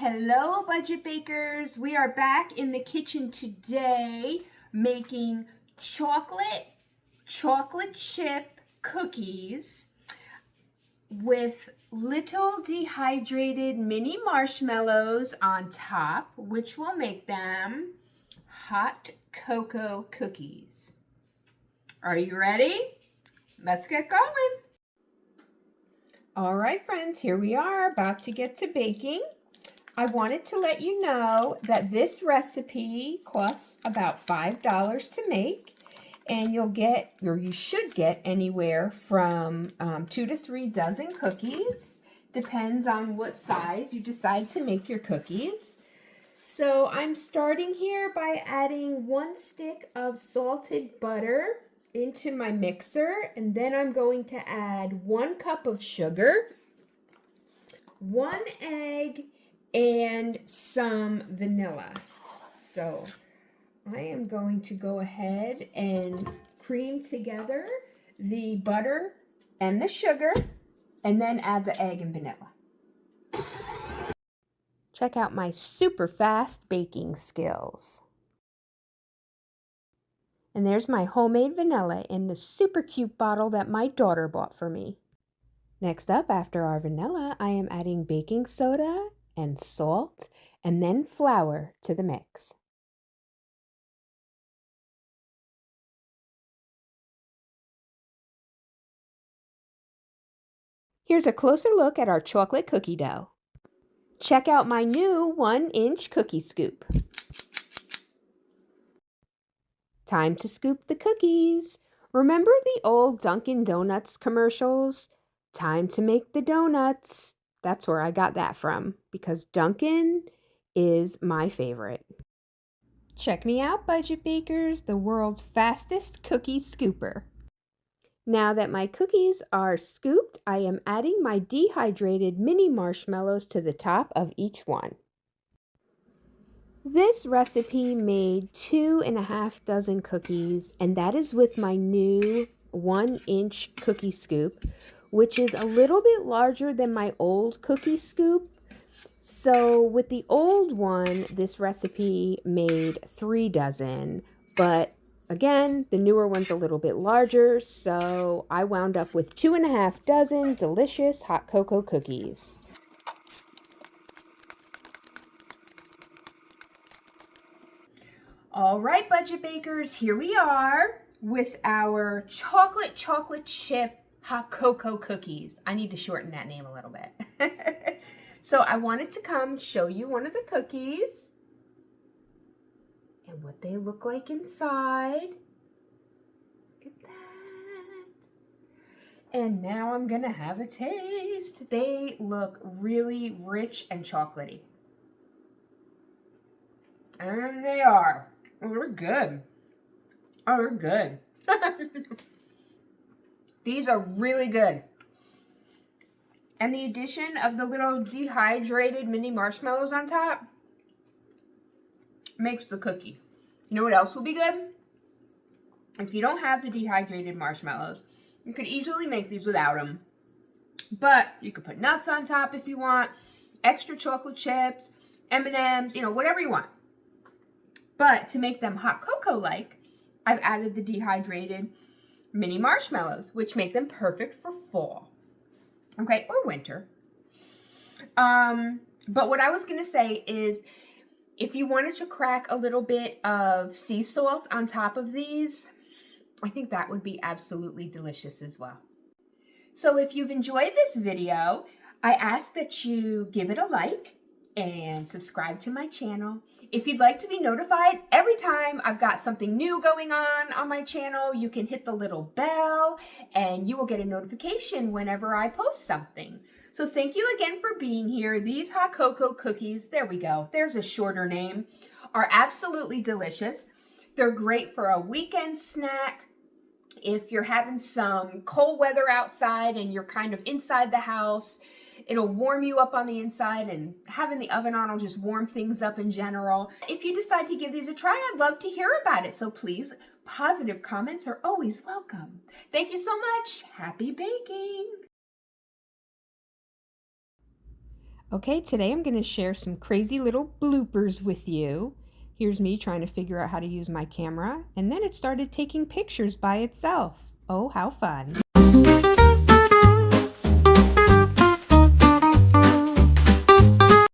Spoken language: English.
Hello, budget bakers. We are back in the kitchen today making chocolate chip cookies with little dehydrated mini marshmallows on top, which will make them hot cocoa cookies. Are you ready? Let's get going. All right, friends, here we are about to get to baking. I wanted to let you know that this recipe costs about $5 to make, and you'll get, or you should get, anywhere from 2 to 3 dozen cookies. Depends on what size you decide to make your cookies. So I'm starting here by adding 1 stick of salted butter into my mixer, and then I'm going to add 1 cup of sugar, 1 egg, and some vanilla. So I am going to go ahead and cream together the butter and the sugar and then add the egg and vanilla. Check out my super fast baking skills. And there's my homemade vanilla in the super cute bottle that my daughter bought for me. Next up, after our vanilla, I am adding baking soda and salt, and then flour to the mix. Here's a closer look at our chocolate cookie dough. Check out my new 1-inch cookie scoop. Time to scoop the cookies. Remember the old Dunkin' Donuts commercials? Time to make the donuts. That's where I got that from, because Dunkin' is my favorite. Check me out, budget bakers, the world's fastest cookie scooper. Now that my cookies are scooped, I am adding my dehydrated mini marshmallows to the top of each one. This recipe made 2.5 dozen cookies, and that is with my new 1-inch cookie scoop, which is a little bit larger than my old cookie scoop. So with the old one, this recipe made 3 dozen, but again, the newer one's a little bit larger, so I wound up with 2.5 dozen delicious hot cocoa cookies. All right, budget bakers, here we are with our chocolate chip hot cocoa cookies. I need to shorten that name a little bit. So I wanted to come show you one of the cookies and what they look like inside. Look at that. And now I'm gonna have a taste. They look really rich and chocolatey. And they are. Oh, they're good. Oh, they're good. These are really good. And the addition of the little dehydrated mini marshmallows on top makes the cookie. You know what else will be good? If you don't have the dehydrated marshmallows, you could easily make these without them. But you could put nuts on top if you want, extra chocolate chips, M&ms, you know, whatever you want. But to make them hot cocoa-like, I've added the dehydrated mini marshmallows, which make them perfect for fall. Okay, or winter. But what I was going to say is, if you wanted to crack a little bit of sea salt on top of these, I think that would be absolutely delicious as well. So if you've enjoyed this video, I ask that you give it a like and subscribe to my channel. If you'd like to be notified every time I've got something new going on my channel, you can hit the little bell and you will get a notification whenever I post something. So thank you again for being here. These hot cocoa cookies, there we go, there's a shorter name, are absolutely delicious. They're great for a weekend snack. If you're having some cold weather outside and you're kind of inside the house, it'll warm you up on the inside, and having the oven on will just warm things up in general. If you decide to give these a try, I'd love to hear about it. So please, positive comments are always welcome. Thank you so much. Happy baking. Okay, today I'm going to share some crazy little bloopers with you. Here's me trying to figure out how to use my camera, and then it started taking pictures by itself. Oh, how fun.